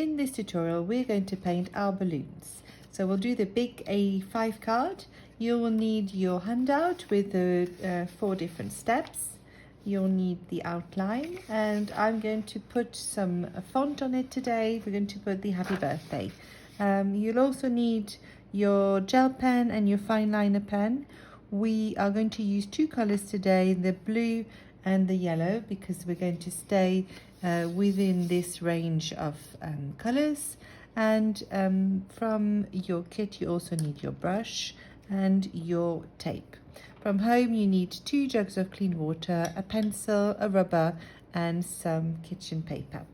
in this tutorial we're going to paint our balloons. So we'll do the big A5 card. You will need your handout with the 4 different steps. You'll need the outline, and I'm going to put some font on it today. We're going to put the happy birthday. You'll also need your gel pen and your fine liner pen. We are going to use 2 colors today, the blue and the yellow, because we're going to stay within this range of colors. And from your kit you also need your brush and your tape. From home you need 2 jugs of clean water, a pencil, a rubber and some kitchen paper.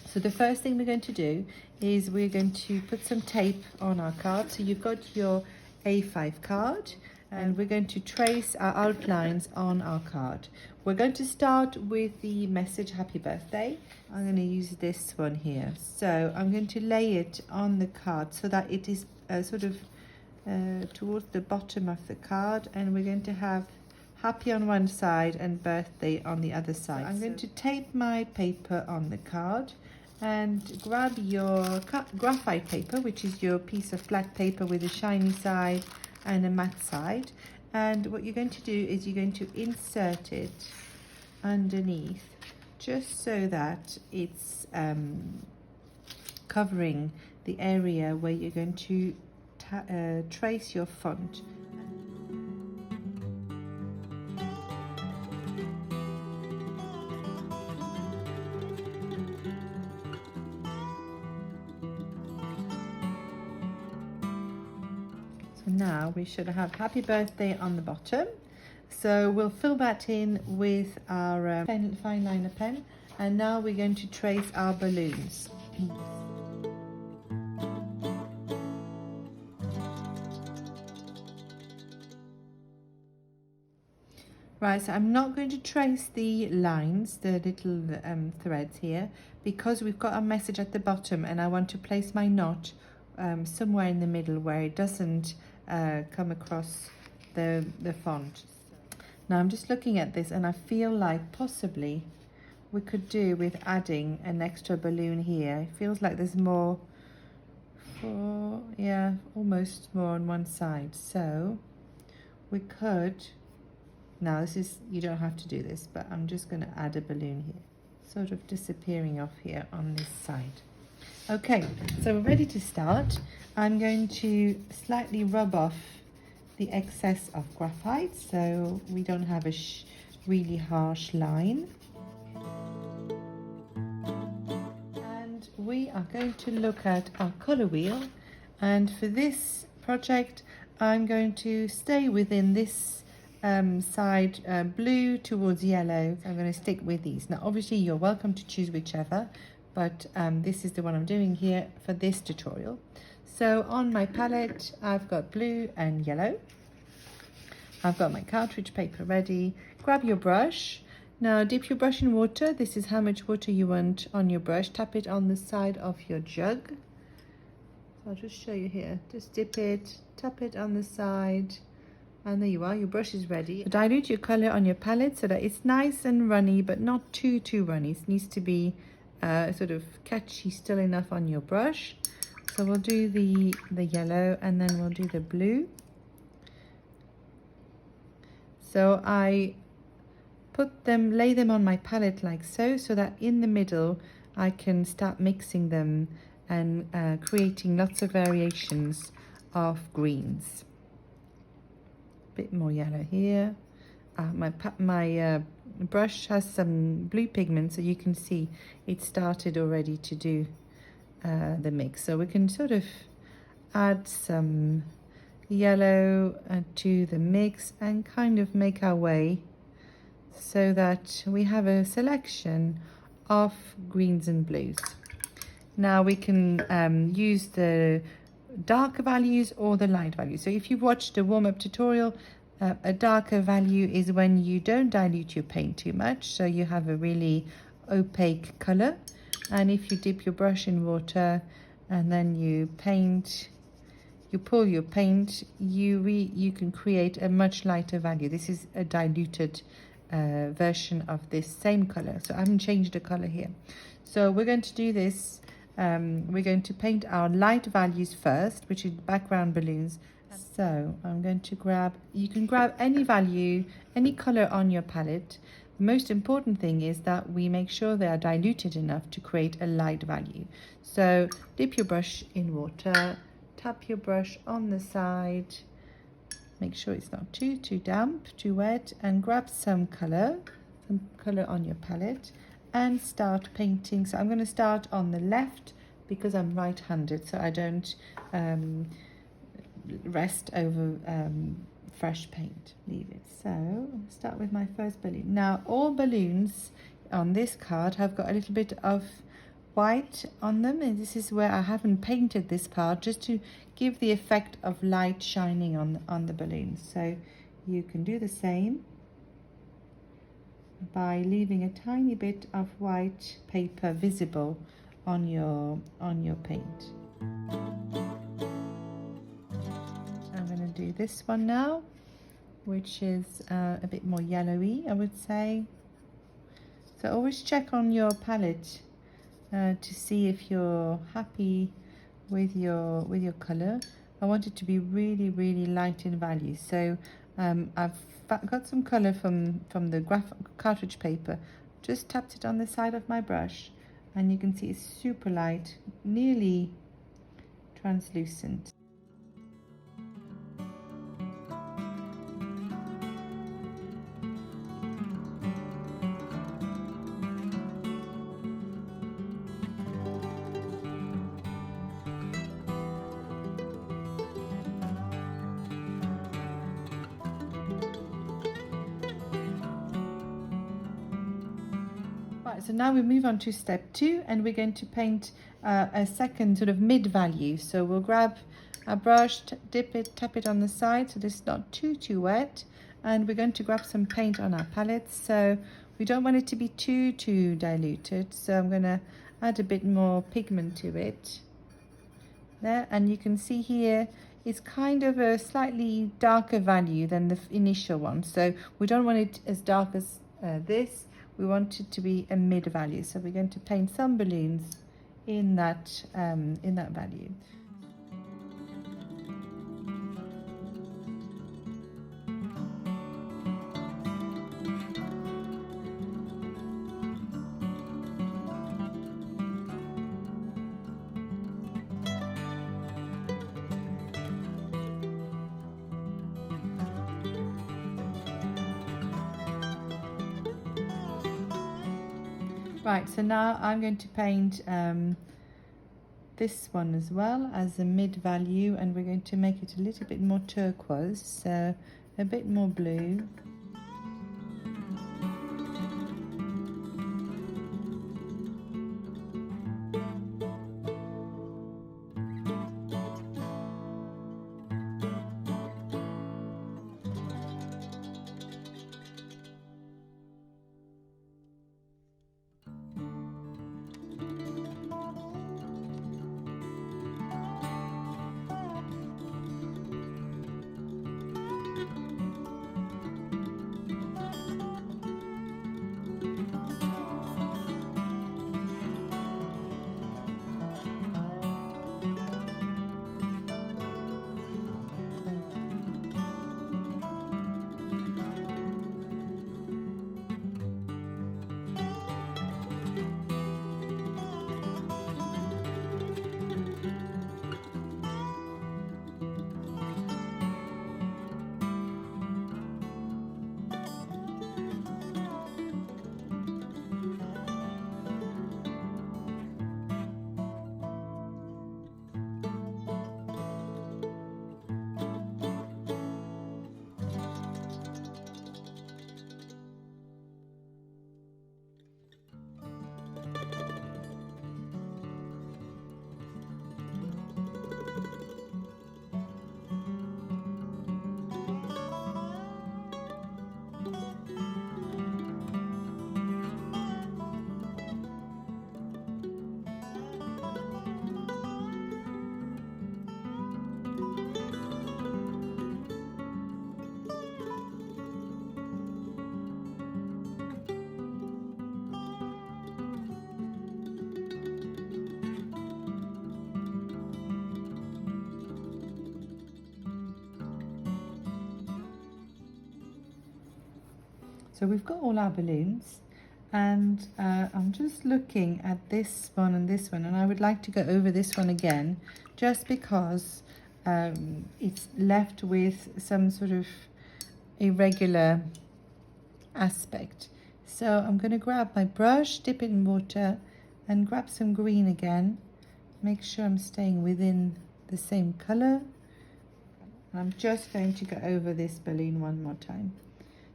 So the first thing we're going to do is we're going to put some tape on our card. So you've got your A5 card and we're going to trace our outlines on our card. We're going to start with the message happy birthday. I'm going to use this one here. So I'm going to lay it on the card so that it is sort of towards the bottom of the card, and we're going to have happy on one side and birthday on the other side. So I'm going to tape my paper on the card and grab your graphite paper, which is your piece of black paper with a shiny side and a matte side, and what you're going to do is you're going to insert it underneath just so that it's covering the area where you're going to trace your font. So now we should have happy birthday on the bottom. So we'll fill that in with our fine liner pen, and now we're going to trace our balloons. Right, so I'm not going to trace the lines, the little threads here, because we've got a message at the bottom and I want to place my knot somewhere in the middle where it doesn't come across the font. Now I'm just looking at this and I feel like possibly we could do with adding an extra balloon here. It feels like there's more, yeah, almost more on one side. So we could, now this is, you don't have to do this, but I'm just going to add a balloon here, sort of disappearing off here on this side. Okay, so we're ready to start. I'm going to slightly rub off the excess of graphite so we don't have a really harsh line. And we are going to look at our color wheel, and for this project I'm going to stay within this side blue towards yellow. I'm going to stick with these. Now obviously you're welcome to choose whichever, but this is the one I'm doing here for this tutorial. So on my palette I've got blue and yellow. I've got my cartridge paper ready. Grab your brush. Now dip your brush in water. This is how much water you want on your brush. Tap it on the side of your jug. So I'll just show you here. Just dip it, tap it on the side, and there you are, your brush is ready. Dilute your color on your palette so that it's nice and runny, but not too runny. It needs to be sort of catchy still enough on your brush. So we'll do the yellow and then we'll do the blue. So I lay them on my palette like so that in the middle I can start mixing them and creating lots of variations of greens. Bit more yellow here. My brush has some blue pigment, so you can see it started already to do the mix. So we can sort of add some yellow to the mix and kind of make our way so that we have a selection of greens and blues. Now we can use the darker values or the light values. So if you've watched a warm-up tutorial, a darker value is when you don't dilute your paint too much, so you have a really opaque color. And if you dip your brush in water and then you paint, you pull your paint, you can create a much lighter value. This is a diluted version of this same color, so I haven't changed the color here. So we're going to do this we're going to paint our light values first, which is background balloons. So I'm going to grab, you can grab any value, any color on your palette. The most important thing is that we make sure they are diluted enough to create a light value. So dip your brush in water, tap your brush on the side, make sure it's not too damp, too wet, and grab some color on your palette and start painting. So I'm going to start on the left because I'm right-handed, so I don't rest over fresh paint. Leave it. So I'll start with my first balloon. Now all balloons on this card have got a little bit of white on them, and this is where I haven't painted this part, just to give the effect of light shining on the balloons. So you can do the same by leaving a tiny bit of white paper visible on your paint. I'm going to do this one now, which is a bit more yellowy, I would say. So always check on your palette to see if you're happy with your color. I want it to be really light in value. So I've got some color from the cartridge paper, just tapped it on the side of my brush, and you can see it's super light, nearly translucent. Right, so now we move on to step 2, and we're going to paint a second sort of mid value. So we'll grab a brush, dip it, tap it on the side so it's not too wet, and we're going to grab some paint on our palette. So we don't want it to be too diluted, so I'm going to add a bit more pigment to it there, and you can see here it's kind of a slightly darker value than the initial one, so we don't want it as dark as this. We want it to be a mid value, so we're going to paint some balloons in that value. Right, so now I'm going to paint this one as well as a mid value, and we're going to make it a little bit more turquoise, so a bit more blue. So we've got all our balloons, and I'm just looking at this one and I would like to go over this one again, just because it's left with some sort of irregular aspect. So I'm going to grab my brush, dip it in water, and grab some green again. Make sure I'm staying within the same color. And I'm just going to go over this balloon one more time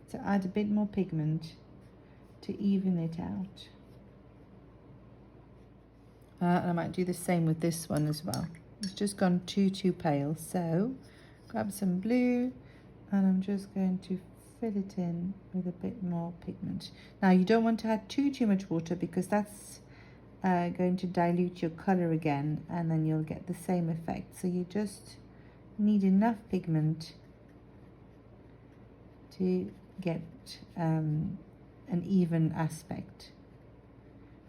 to add a bit more pigment to even it out. I might do the same with this one as well. It's just gone too pale. So grab some blue, and I'm just going to fill it in with a bit more pigment. Now you don't want to add too much water, because that's going to dilute your color again, and then you'll get the same effect. So you just need enough pigment to get an even aspect.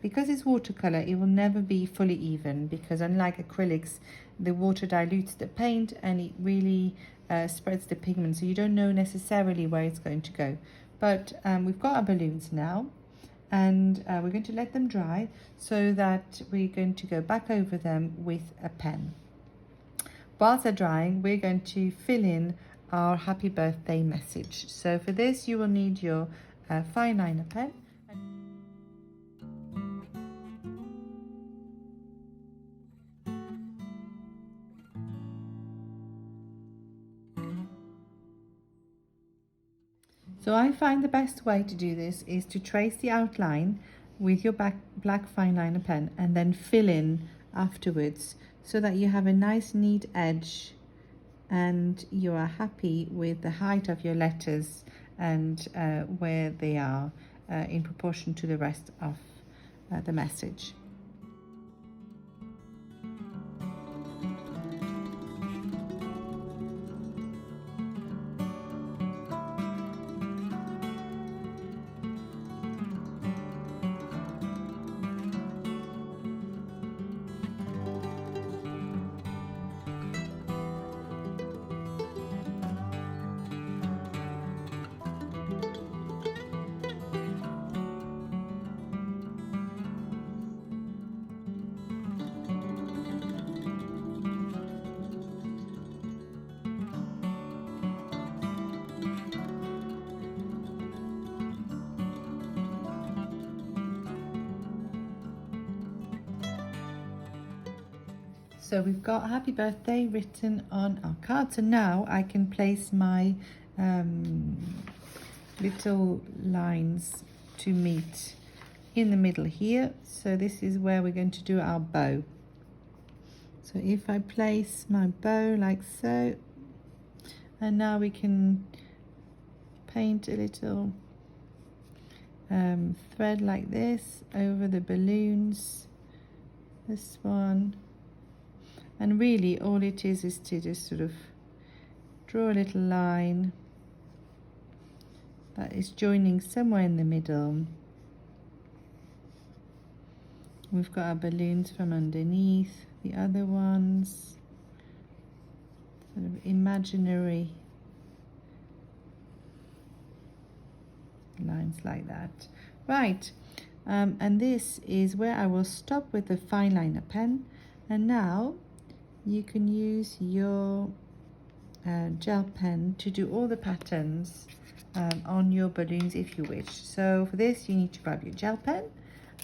Because it's watercolor, it will never be fully even, because unlike acrylics, the water dilutes the paint and it really spreads the pigment, so you don't know necessarily where it's going to go. But we've got our balloons now, and we're going to let them dry, so that we're going to go back over them with a pen. Whilst they're drying, we're going to fill in our happy birthday message. So for this, you will need your fine liner pen. So I find the best way to do this is to trace the outline with your black fine liner pen, and then fill in afterwards, so that you have a nice neat edge and you are happy with the height of your letters and where they are in proportion to the rest of the message. So we've got happy birthday written on our card. So now I can place my little lines to meet in the middle here. So this is where we're going to do our bow. So if I place my bow like so, and now we can paint a little thread like this over the balloons, this one. And really all it is to just sort of draw a little line that is joining somewhere in the middle. We've got our balloons from underneath, the other ones, sort of imaginary lines like that. Right, and this is where I will stop with the fine liner pen, and now you can use your gel pen to do all the patterns on your balloons if you wish. So for this you need to grab your gel pen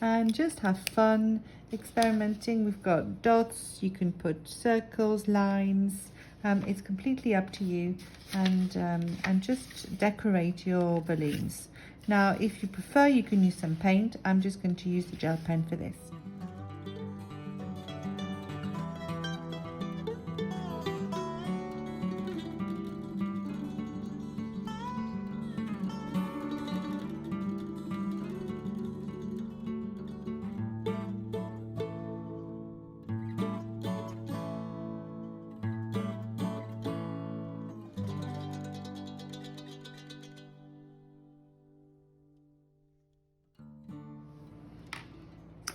and just have fun experimenting. We've got dots, you can put circles, lines, it's completely up to you, and just decorate your balloons. Now if you prefer, you can use some paint. I'm just going to use the gel pen for this.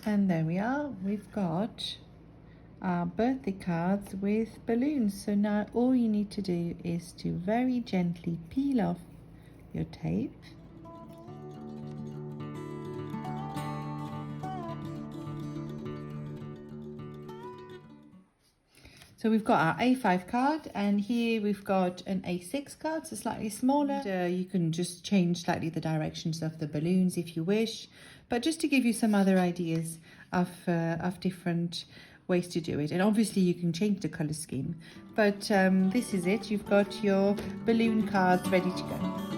And there we are, we've got our birthday cards with balloons. So now all you need to do is to very gently peel off your tape So we've got our A5 card, and here we've got an A6 card, so slightly smaller. And, you can just change slightly the directions of the balloons if you wish, but just to give you some other ideas of different ways to do it. And obviously you can change the color scheme, but this is it. You've got your balloon cards ready to go.